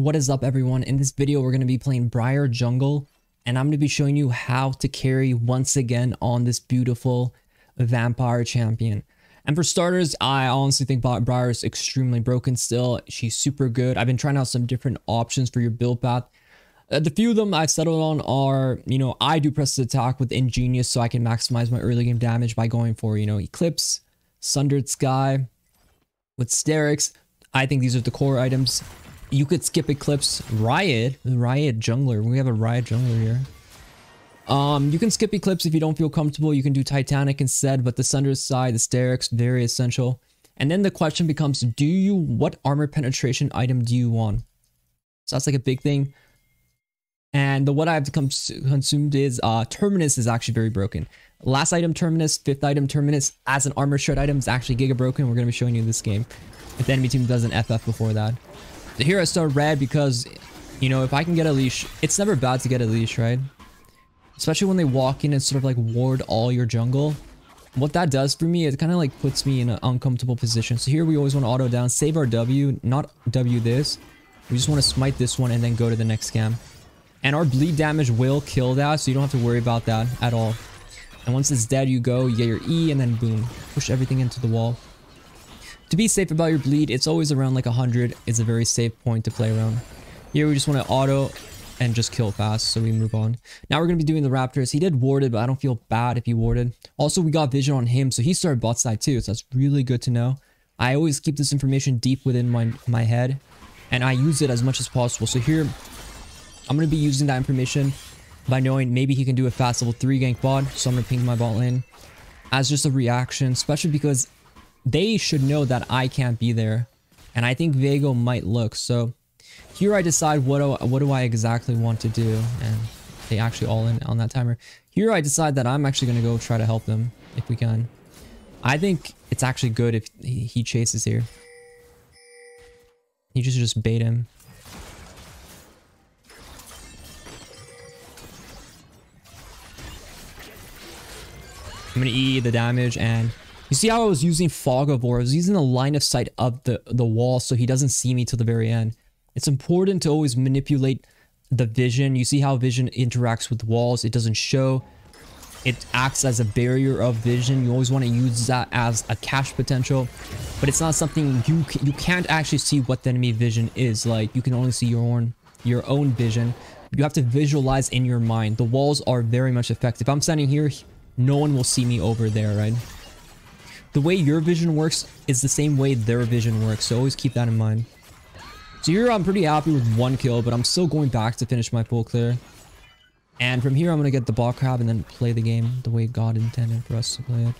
What is up, everyone? In this video we're going to be playing Briar Jungle, and I'm going to be showing you how to carry once again on this beautiful vampire champion. And for starters, I honestly think Briar is extremely broken still. She's super good. I've been trying out some different options for your build path. The few of them I've settled on are, I do press the attack with Ingenious so I can maximize my early game damage by going for, Eclipse, Sundered Sky, with Sterix. I think these are the core items. You could skip Eclipse. Riot Jungler. We have a Riot Jungler here. You can skip Eclipse if you don't feel comfortable. You can do Titanic instead, but the Sundered Sky, the Sterix, very essential. And then the question becomes, what armor penetration item do you want? So that's like a big thing. And what I have to consumed is Terminus is actually very broken. Last item Terminus, fifth item Terminus as an armor shred item is actually giga broken. We're going to be showing you this game. If the enemy team does an FF before that. So here I start red because, if I can get a leash, it's never bad to get a leash, right? Especially when they walk in and sort of like ward all your jungle. What that does for me, it kind of like puts me in an uncomfortable position. So here we always want to auto down, save our W, not W this. We just want to smite this one and then go to the next scam. And our bleed damage will kill that, so you don't have to worry about that at all. And once it's dead, you go, you get your E, and then boom, push everything into the wall. To be safe about your bleed, it's always around like 100. It's a very safe point to play around. Here we just want to auto and just kill fast, so we move on. Now we're going to be doing the Raptors. He did warded, but I don't feel bad if he warded. Also, we got vision on him, so he started bot side too, so that's really good to know. I always keep this information deep within my head, and I use it as much as possible. So here, I'm going to be using that information by knowing maybe he can do a fast level 3 gank bot, so I'm going to ping my bot lane as just a reaction, especially because they should know that I can't be there, and I think Vago might look. So here I decide what do I exactly want to do, and they actually all in on that timer. Here I decide that I'm actually going to go try to help them if we can. I think it's actually good if he chases here. You just bait him. I'm going to E the damage, and you see how I was using Fog of War? I was using the line of sight of the wall so he doesn't see me till the very end. It's important to always manipulate the vision. You see how vision interacts with walls. It doesn't show. It acts as a barrier of vision. You always want to use that as a cache potential, but it's not something you can't actually see what the enemy vision is. Like, you can only see your own vision. You have to visualize in your mind. The walls are very much effective. If I'm standing here, no one will see me over there, right? The way your vision works is the same way their vision works, so always keep that in mind. So here I'm pretty happy with 1 kill, but I'm still going back to finish my full clear. And from here I'm going to get the ball crab and then play the game the way God intended for us to play it.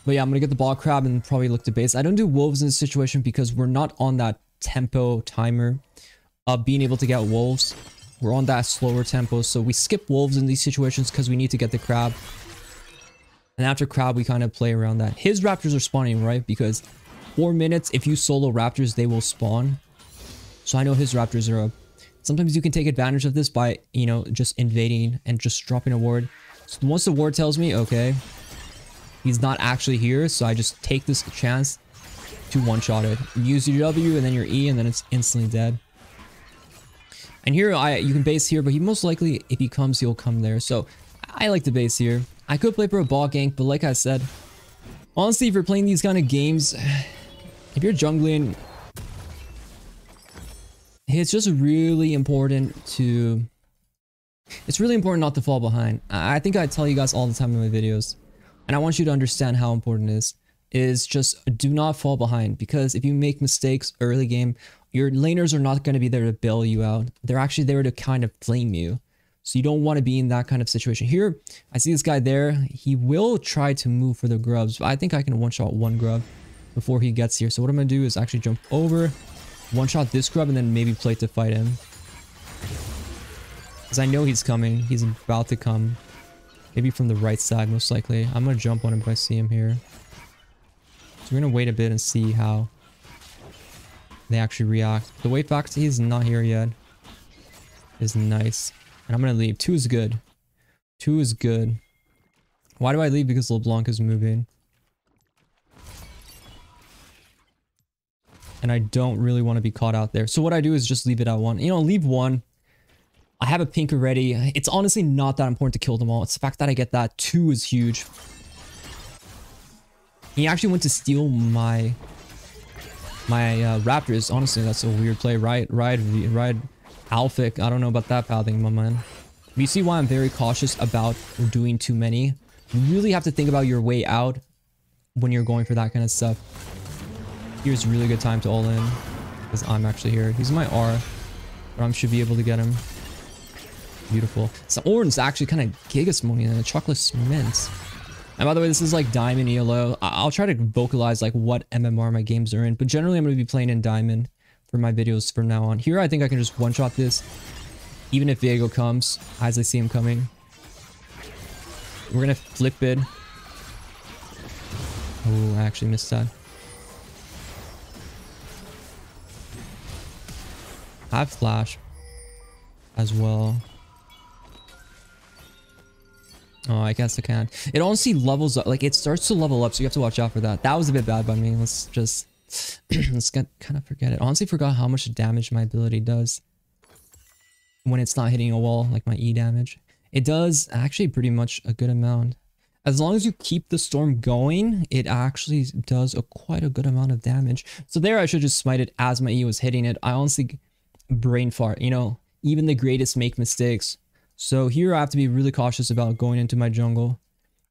But yeah, I'm going to get the ball crab and probably look to base. I don't do wolves in this situation because we're not on that tempo timer of being able to get wolves. We're on that slower tempo, so we skip wolves in these situations because we need to get the crab. And after crab, we kind of play around that. His raptors are spawning, right? Because 4 minutes, if you solo raptors, they will spawn. So I know his raptors are up. Sometimes you can take advantage of this by, just invading and just dropping a ward. So once the ward tells me, okay, he's not actually here, so I just take this chance to one-shot it. Use your W and then your E, and then it's instantly dead. And here, you can base here, but he most likely, if he comes, he'll come there. So I like to base here. I could play for a bot gank, but like I said, honestly, if you're playing these kind of games, if you're jungling, it's just really important not to fall behind. I think I tell you guys all the time in my videos, and I want you to understand how important it is just do not fall behind, because if you make mistakes early game, your laners are not going to be there to bail you out. They're actually there to kind of flame you. So you don't want to be in that kind of situation. Here, I see this guy there. He will try to move for the grubs, but I think I can one-shot one grub before he gets here. So what I'm going to do is actually jump over, one-shot this grub, and then maybe play to fight him. Because I know he's coming. He's about to come. Maybe from the right side, most likely. I'm going to jump on him if I see him here. So we're going to wait a bit and see how they actually react. The wait fact, he's not here yet. Is nice. And I'm going to leave. 2 is good. 2 is good. Why do I leave? Because LeBlanc is moving. and I don't really want to be caught out there. So what I do is just leave it at 1. You know, leave 1. I have a pink already. It's honestly not that important to kill them all. It's the fact that I get that 2 is huge. He actually went to steal my Raptors. Honestly, that's a weird play. Ride Alphic. I don't know about that pathing, my man. But you see why I'm very cautious about doing too many. You really have to think about your way out when you're going for that kind of stuff. Here's a really good time to all in, because I'm actually here. He's my R, but I should be able to get him. Beautiful. So Ornn's actually kind of giga smoking and the chocolate mints. And by the way, this is like Diamond ELO. I'll try to vocalize like what MMR my games are in, but generally I'm going to be playing in Diamond for my videos from now on. Here I think I can just one-shot this, even if Viego comes, as I see him coming. We're going to flip it. Oh, I actually missed that. I have flash as well. Oh, I guess I can't. It honestly levels up. Like, it starts to level up, so you have to watch out for that. That was a bit bad by me. Let's just... let's kind of forget it. Honestly, forgot how much damage my ability does when it's not hitting a wall, like my E damage. It does actually pretty much a good amount. As long as you keep the storm going, it actually does quite a good amount of damage. So there I should just smite it as my E was hitting it. I honestly... brain fart, you know, even the greatest make mistakes. So here I have to be really cautious about going into my jungle.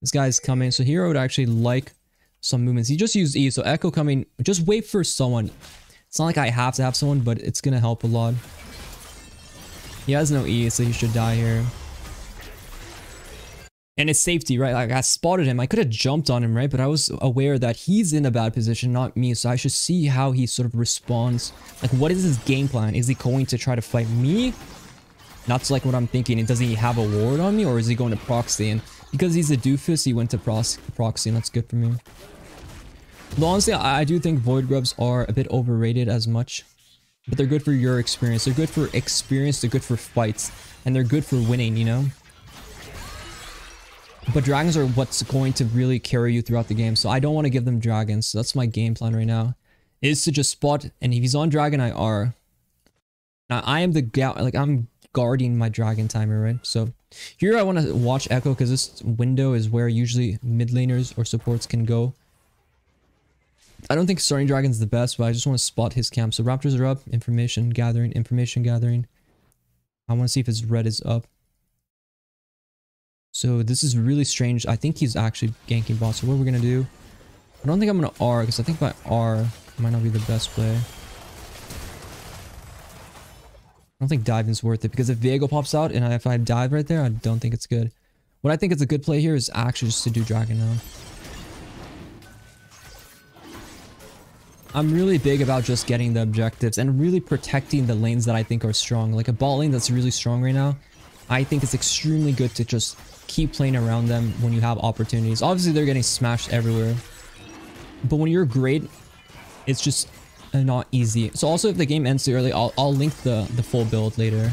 This guy's coming, so here I would actually like some movements. He just used E, so Echo coming, just wait for someone. It's not like I have to have someone, but it's gonna help a lot. He has no E, so he should die here. And it's safety, right? Like, I spotted him. I could have jumped on him, right? But I was aware that he's in a bad position, not me. So I should see how he sort of responds. Like, what is his game plan? Is he going to try to fight me? That's like what I'm thinking. Does he have a ward on me, or is he going to proxy? And because he's a doofus, he went to proxy, and that's good for me. But honestly, I do think Void Grubs are a bit overrated as much. But they're good for your experience. They're good for experience. They're good for fights. And they're good for winning, you know? But dragons are what's going to really carry you throughout the game. So I don't want to give them dragons. So that's my game plan right now. Is to just spot. And if he's on dragon, I R. Now I am I'm guarding my dragon timer, right? So here I want to watch Echo, because this window is where usually mid laners or supports can go. I don't think starting dragon's the best, but I just want to spot his camp. So Raptors are up. Information gathering. Information gathering. I want to see if his red is up. So this is really strange. I think he's actually ganking bot. So what we're going to do... I don't think I'm going to R, because I think my R might not be the best play. I don't think diving's worth it, because if Viego pops out and if I dive right there, I don't think it's good. What I think is a good play here is actually just to do dragon now. I'm really big about just getting the objectives and really protecting the lanes that I think are strong. Like a bot lane that's really strong right now, I think it's extremely good to just keep playing around them when you have opportunities. Obviously, they're getting smashed everywhere. But when you're great, it's just not easy. So also, if the game ends too early, I'll link the full build later.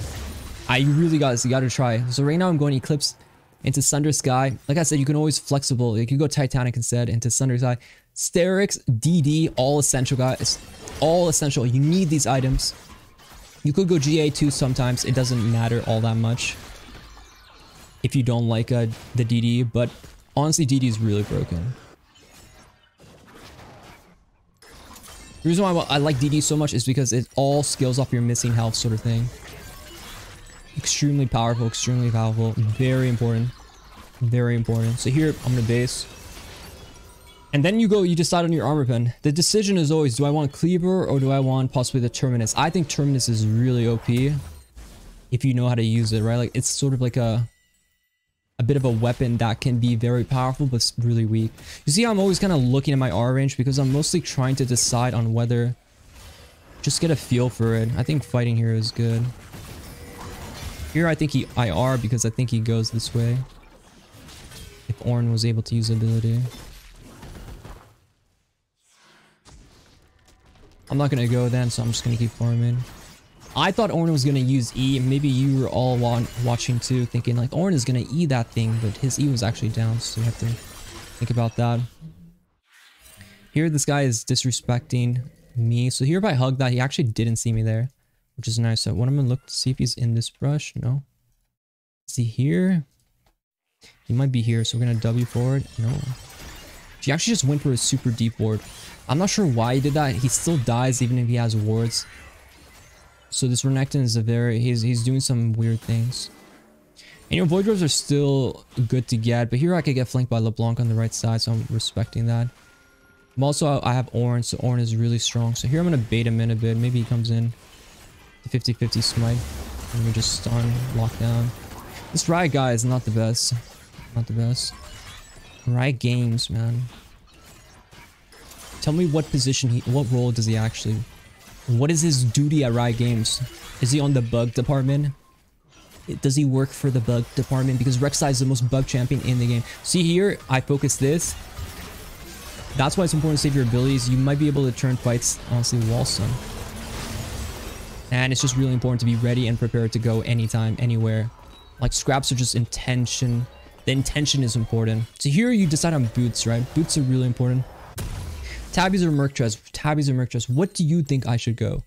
You gotta try. So right now, I'm going Eclipse into Sunder Sky. Like I said, you can always flexible. You can go Titanic instead into Sunder Sky. Sterix, DD, all essential, guys. All essential. You need these items. You could go GA too sometimes. It doesn't matter all that much if you don't like the DD, but honestly, DD is really broken. The reason why I like DD so much is because it all scales off your missing health sort of thing. Extremely powerful, very important, very important. So here, I'm gonna base. And then you decide on your armor pen. The decision is always, do I want Cleaver or do I want possibly the Terminus? I think Terminus is really OP if you know how to use it, right? Like, it's sort of like a bit of a weapon that can be very powerful but really weak. You see, I'm always kind of looking at my R range because I'm mostly trying to decide on whether... just get a feel for it. I think fighting here is good. Here I think I R because I think he goes this way. If Ornn was able to use ability. I'm not going to go then, so I'm just going to keep farming. I thought Ornn was going to use E. Maybe you were all watching too, thinking like Ornn is going to E that thing, but his E was actually down, so you have to think about that. Here this guy is disrespecting me. So here if I hug that, he actually didn't see me there, which is nice. So what I'm gonna look to see if he's in this brush. No. Is he here? He might be here. So we're gonna W forward. No. He actually just went for a super deep ward. I'm not sure why he did that. He still dies even if he has wards. So this Renekton is he's doing some weird things. And you know, Void Dwarves are still good to get, but here I could get flanked by LeBlanc on the right side, so I'm respecting that. Also, I have Ornn, so Ornn is really strong. So here I'm going to bait him in a bit. Maybe he comes in. 50-50 smite. And we just stun, lock down. This Riot guy is not the best. Not the best. Riot Games, man. Tell me what position what role does he actually... What is his duty at Riot Games? Is he on the bug department? Does he work for the bug department? Because Rek'Sai is the most bug champion in the game. See here, I focus this. That's why it's important to save your abilities. You might be able to turn fights, honestly, wall stun. And it's just really important to be ready and prepared to go anytime, anywhere. Like scraps are just intention. The intention is important. So here you decide on boots, right? Boots are really important. Tabbies or Merc Dress? Tabbies or Merc Dress? What do you think I should go?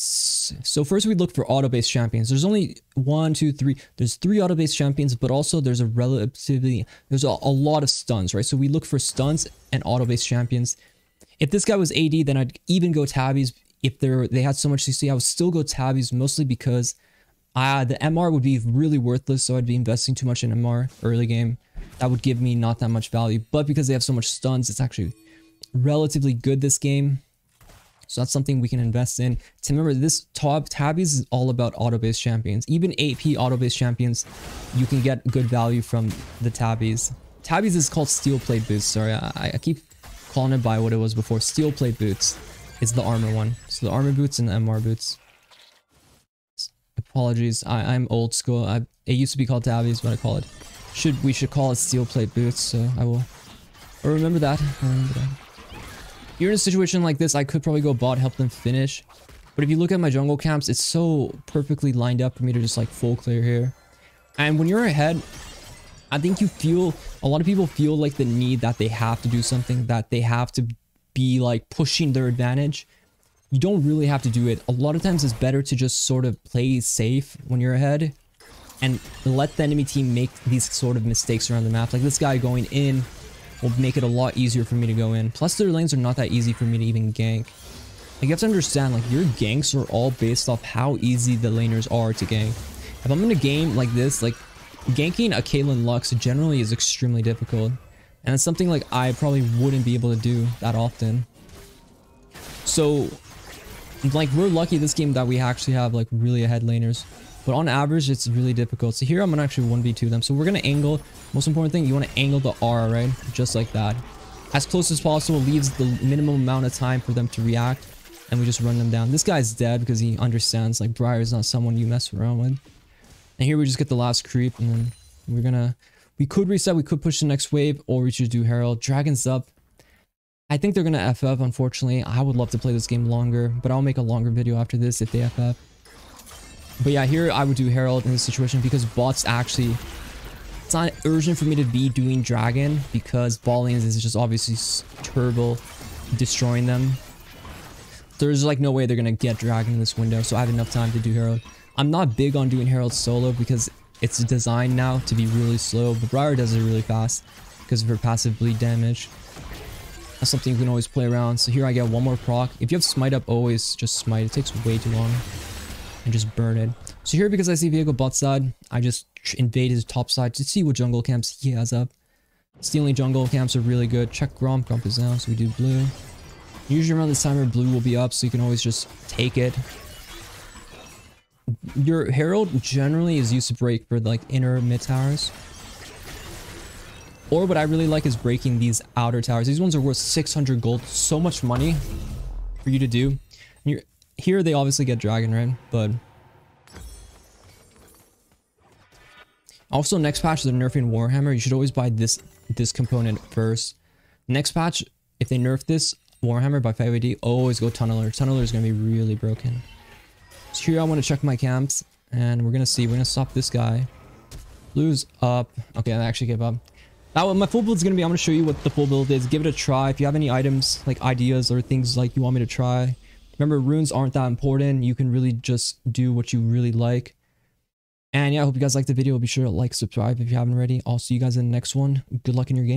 So first we look for auto-based champions. There's only 1, 2, 3. There's 3 auto-based champions, but also there's a lot of stuns, right? So we look for stuns and auto-based champions. If this guy was AD, then I'd even go Tabbies. If they had so much CC, I would still go Tabbies, mostly because the MR would be really worthless, so I'd be investing too much in MR early game. That would give me not that much value, but because they have so much stuns, it's actually relatively good this game. So that's something we can invest in. To remember, this Tabbies is all about auto-based champions. Even AP auto-based champions, you can get good value from the Tabbies. Tabbies is called Steel Plate Boots. Sorry, I keep calling it by what it was before. Steel Plate Boots is the armor one. So the armor boots and the MR boots. Apologies, I'm old school. It used to be called Tabbies, but I call it. We should call it Steel Plate Boots. So I will. Or remember that. You're in a situation like this, I could probably go bot, help them finish. But if you look at my jungle camps, it's so perfectly lined up for me to just like full clear here. And when you're ahead, I think a lot of people feel like the need that they have to do something, that they have to be like pushing their advantage. You don't really have to do it. A lot of times it's better to just sort of play safe when you're ahead and let the enemy team make these sort of mistakes around the map. Like this guy going in will make it a lot easier for me to go in. Plus their lanes are not that easy for me to even gank. Like you have to understand, like your ganks are all based off how easy the laners are to gank. If I'm in a game like this, like ganking a Caitlyn Lux generally is extremely difficult. And it's something like I probably wouldn't be able to do that often. So like we're lucky this game that we actually have like really ahead laners. But on average, it's really difficult. So here I'm gonna actually 1v2 them. So we're gonna angle. Most important thing, you want to angle the R, right? Just like that. As close as possible, leaves the minimum amount of time for them to react. And we just run them down. This guy's dead because he understands like Briar is not someone you mess around with. And here we just get the last creep. And then we could reset, we could push the next wave, or we should do Herald. Dragon's up. I think they're gonna FF, unfortunately. I would love to play this game longer, but I'll make a longer video after this if they FF. But yeah, here I would do Herald in this situation because bots actually... It's not urgent for me to be doing Dragon because bot lanes is just obviously turbo destroying them. There's like no way they're gonna get Dragon in this window, so I have enough time to do Herald. I'm not big on doing Herald solo because it's designed now to be really slow, but Briar does it really fast because of her passive bleed damage. That's something you can always play around. So here I get one more proc. If you have smite up, always just smite. It takes way too long. And just burn it. So here, because I see Viego bot side, I just invade his top side to see what jungle camps he has up. Stealing jungle camps are really good. Check Gromp. Gromp is down, so we do blue. Usually around this time, blue will be up, so you can always just take it. Your Herald generally is used to break for like inner mid towers. Or what I really like is breaking these outer towers. These ones are worth 600 gold. So much money for you to do. And here they obviously get Dragon, right? But also next patch they're nerfing Warhammer. You should always buy this component first. Next patch, if they nerf this Warhammer by 5 AD, always go Tunneler. Tunneler is going to be really broken. So here I want to check my camps. And we're going to see. We're going to stop this guy. Blue's up. Okay, I actually gave up. Now, my full build is going to be, I'm going to show you what the full build is. Give it a try. If you have any items, like ideas or things like you want me to try. Remember, runes aren't that important. You can really just do what you really like. And yeah, I hope you guys liked the video. Be sure to like, subscribe if you haven't already. I'll see you guys in the next one. Good luck in your game.